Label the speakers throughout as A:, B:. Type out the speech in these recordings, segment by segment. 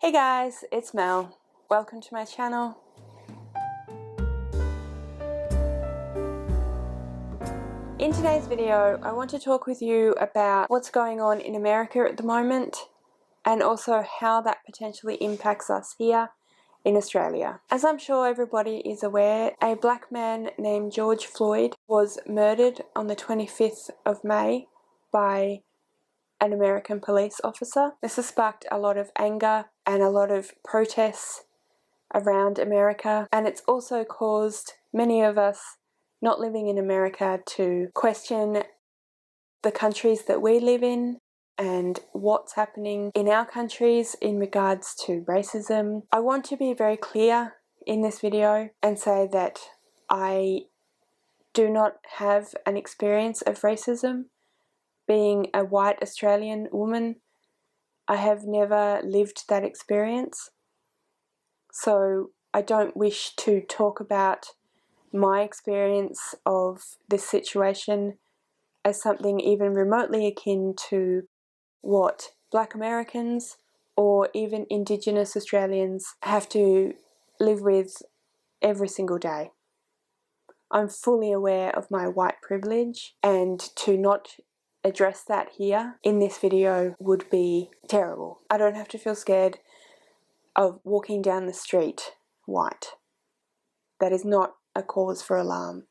A: Hey guys, it's Mel. Welcome to my channel. In today's video, I want to talk with you about what's going on in America at the moment and also how that potentially impacts us here in Australia. As I'm sure everybody is aware, a black man named George Floyd was murdered on the 25th of May by an American police officer. This has sparked a lot of anger and a lot of protests around America, and it's also caused many of us not living in America to question the countries that we live in and what's happening in our countries in regards to racism. I want to be very clear in this video and say that I do not have an experience of racism. Being a white Australian woman, I have never lived that experience. So I don't wish to talk about my experience of this situation as something even remotely akin to what Black Americans or even Indigenous Australians have to live with every single day. I'm fully aware of my white privilege, and to not address that here in this video would be terrible. I don't have to feel scared of walking down the street white. That is not a cause for alarm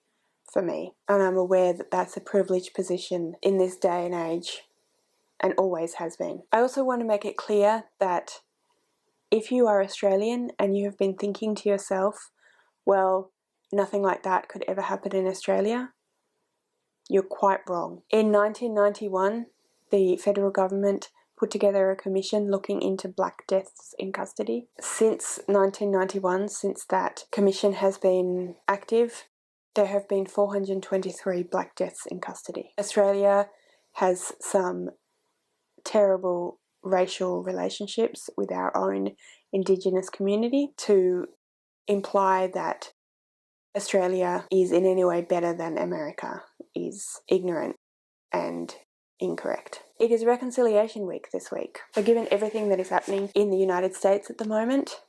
A: for me, and I'm aware that that's a privileged position in this day and age and always has been. I also want to make it clear that if you are Australian and you have been thinking to yourself, well, nothing like that could ever happen in Australia, you're quite wrong. In 1991, the federal government put together a commission looking into black deaths in custody. Since 1991, since that commission has been active, there have been 423 black deaths in custody. Australia has some terrible racial relationships with our own Indigenous community. To imply that Australia is in any way better than America is ignorant and incorrect. It is Reconciliation Week this week. So given everything that is happening in the United States at the moment,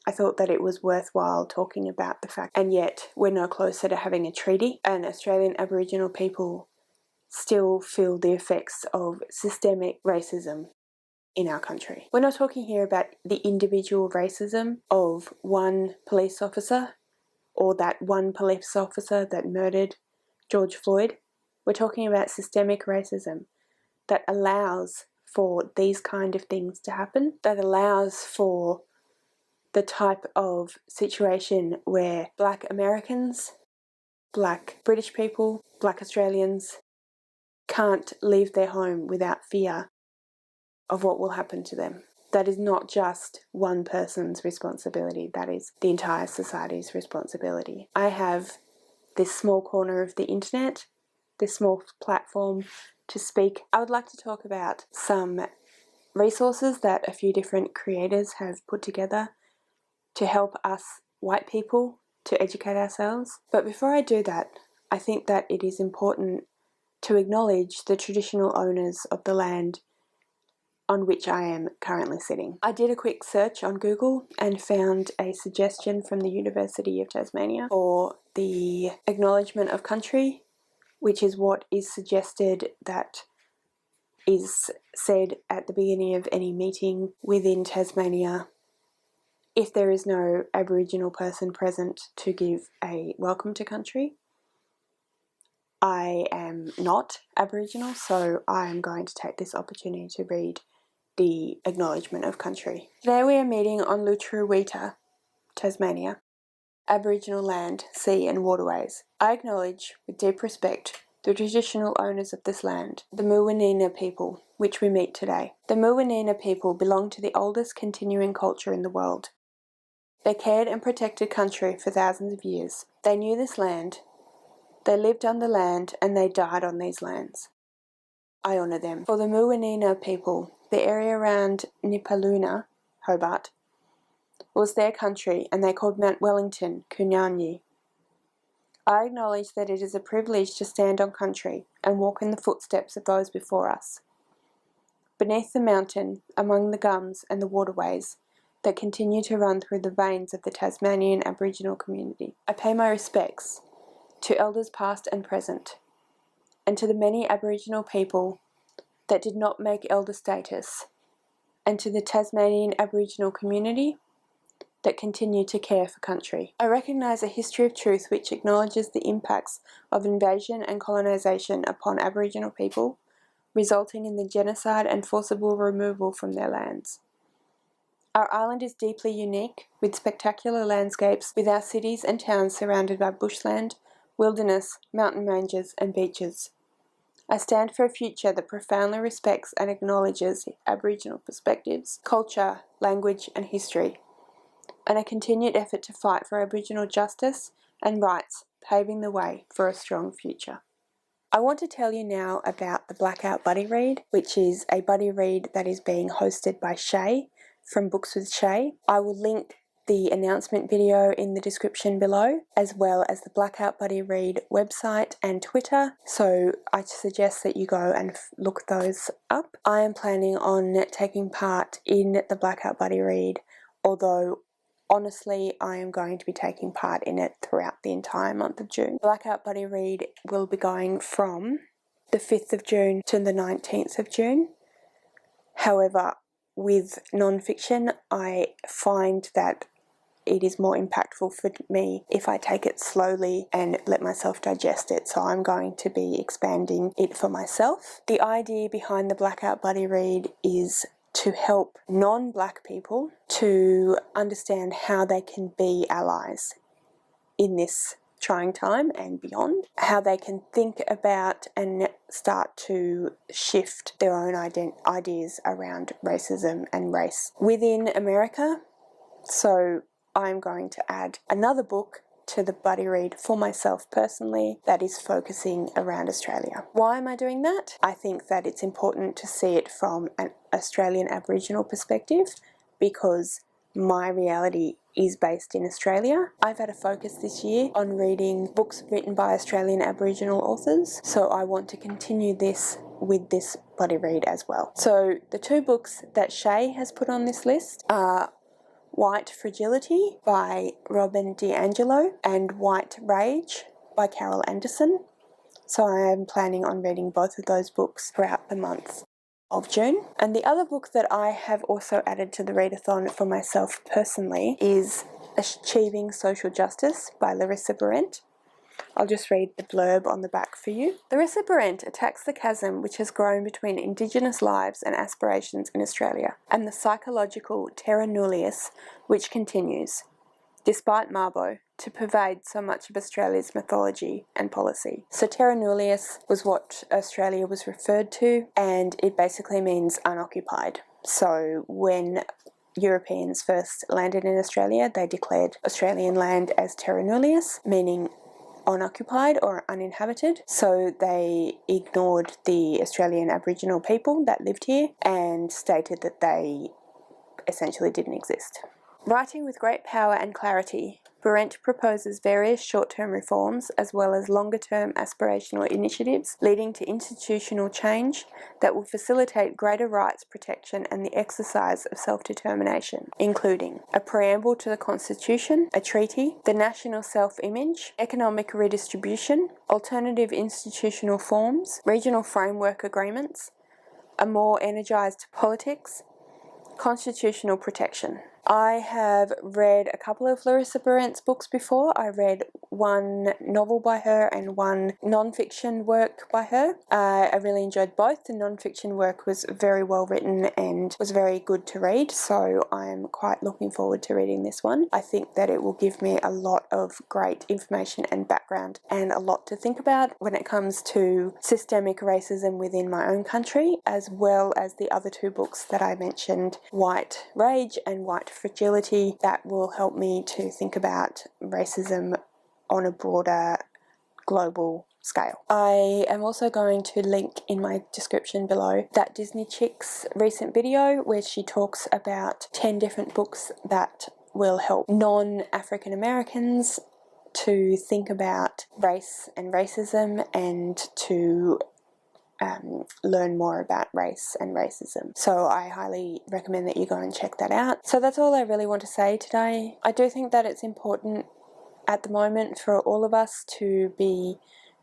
A: I thought that it was worthwhile talking about the fact, and yet we're no closer to having a treaty, and Australian Aboriginal people still feel the effects of systemic racism in our country. We're not talking here about the individual racism of one police officer or that one police officer that murdered George Floyd. We're talking about systemic racism that allows for these kind of things to happen, that allows for the type of situation where Black Americans, Black British people, Black Australians can't leave their home without fear of what will happen to them. That is not just one person's responsibility, that is the entire society's responsibility. I have this small corner of the internet, this small platform to speak. I would like to talk about some resources that a few different creators have put together to help us white people to educate ourselves. But before I do that, I think that it is important to acknowledge the traditional owners of the land on which I am currently sitting. I did a quick search on Google and found a suggestion from the University of Tasmania for the acknowledgement of country, which is what is suggested that is said at the beginning of any meeting within Tasmania if there is no Aboriginal person present to give a welcome to country. I am not Aboriginal, so I am going to take this opportunity to read the acknowledgement of country. Today we are meeting on Lutruwita, Tasmania, Aboriginal land, sea and waterways. I acknowledge with deep respect the traditional owners of this land, the Muwinina people, which we meet today. The Muwinina people belong to the oldest continuing culture in the world. They cared and protected country for thousands of years. They knew this land, they lived on the land, and they died on these lands. I honour them. For the Muwinina people, the area around Nipaluna, Hobart, was their country, and they called Mount Wellington Kunyanyi. I acknowledge that it is a privilege to stand on country and walk in the footsteps of those before us. Beneath the mountain, among the gums and the waterways, that continue to run through the veins of the Tasmanian Aboriginal community. I pay my respects to elders past and present, and to the many Aboriginal people that did not make elder status, and to the Tasmanian Aboriginal community that continue to care for country. I recognise a history of truth which acknowledges the impacts of invasion and colonisation upon Aboriginal people, resulting in the genocide and forcible removal from their lands. Our island is deeply unique, with spectacular landscapes, with our cities and towns surrounded by bushland, wilderness, mountain ranges and beaches. I stand for a future that profoundly respects and acknowledges Aboriginal perspectives, culture, language and history, and a continued effort to fight for Aboriginal justice and rights, paving the way for a strong future. I want to tell you now about the Blackout Buddy Read, which is a buddy read that is being hosted by Shay from Books with Shay. I will link the announcement video in the description below, as well as the Blackout Buddy Read website and Twitter, so I suggest that you go and look those up. I am planning on taking part in the Blackout Buddy Read, although honestly I am going to be taking part in it throughout the entire month of June. Blackout Buddy Read will be going from the 5th of June to the 19th of June. However, with non-fiction, I find that it is more impactful for me if I take it slowly and let myself digest it, so I'm going to be expanding it for myself. The idea behind the Blackout Buddy Read is to help non-Black people to understand how they can be allies in this trying time and beyond, how they can think about and start to shift their own ideas around racism and race within America. So I'm going to add another book to the buddy read for myself personally that is focusing around Australia. Why am I doing that? I think that it's important to see it from an Australian Aboriginal perspective because my reality is based in Australia. I've had a focus this year on reading books written by Australian Aboriginal authors, so I want to continue this with this buddy read as well. So the two books that Shay has put on this list are White Fragility by Robin DiAngelo and White Rage by Carol Anderson. So I am planning on reading both of those books throughout the month of June. And the other book that I have also added to the readathon for myself personally is Achieving Social Justice by Larissa Behrendt. I'll just read the blurb on the back for you. Larissa Behrendt attacks the chasm which has grown between Indigenous lives and aspirations in Australia, and the psychological terra nullius which continues, despite Mabo, to pervade so much of Australia's mythology and policy. So terra nullius was what Australia was referred to, and it basically means unoccupied. So when Europeans first landed in Australia, they declared Australian land as terra nullius, meaning unoccupied or uninhabited, so they ignored the Australian Aboriginal people that lived here and stated that they essentially didn't exist. Writing with great power and clarity, Behrendt proposes various short-term reforms as well as longer-term aspirational initiatives leading to institutional change that will facilitate greater rights protection and the exercise of self-determination, including a preamble to the Constitution, a treaty, the national self-image, economic redistribution, alternative institutional forms, regional framework agreements, a more energised politics, constitutional protection. I have read a couple of Larissa Behrendt's books before. I read one novel by her and one non-fiction work by her. I really enjoyed both. The non-fiction work was very well written and was very good to read, so I'm quite looking forward to reading this one. I think that it will give me a lot of great information and background and a lot to think about when it comes to systemic racism within my own country, as well as the other two books that I mentioned, White Rage and White Fragility, that will help me to think about racism on a broader global scale. I am also going to link in my description below that Disney Chick's recent video where she talks about 10 different books that will help non-African Americans to think about race and racism and to learn more about race and racism. So I highly recommend that you go and check that out. So that's all I really want to say today. I do think that it's important at the moment for all of us to be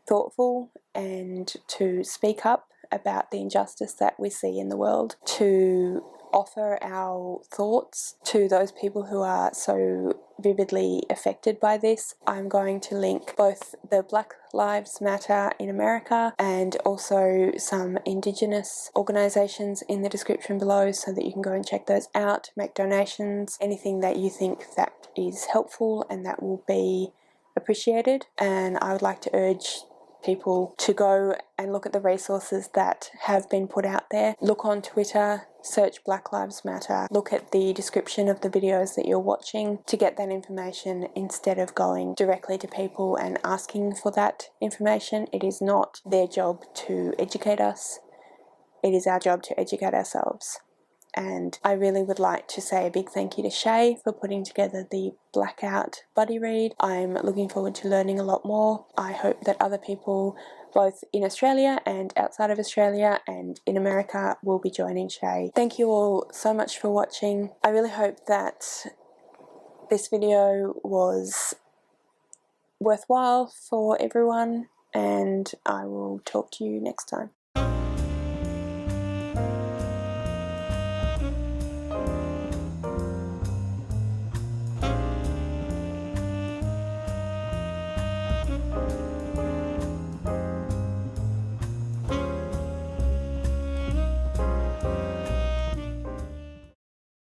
A: thoughtful and to speak up about the injustice that we see in the world, to offer our thoughts to those people who are so vividly affected by this. I'm going to link both the Black Lives Matter in America and also some Indigenous organisations in the description below so that you can go and check those out, make donations, anything that you think that is helpful and that will be appreciated. And I would like to urge people to go and look at the resources that have been put out there. Look on Twitter, search Black Lives Matter, look at the description of the videos that you're watching to get that information instead of going directly to people and asking for that information. It is not their job to educate us. It is our job to educate ourselves. And I really would like to say a big thank you to Shay for putting together the Blackout buddy read. I'm looking forward to learning a lot more. I hope that other people, both in Australia and outside of Australia and in America, will be joining Shay. Thank you all so much for watching. I really hope that this video was worthwhile for everyone, and I will talk to you next time.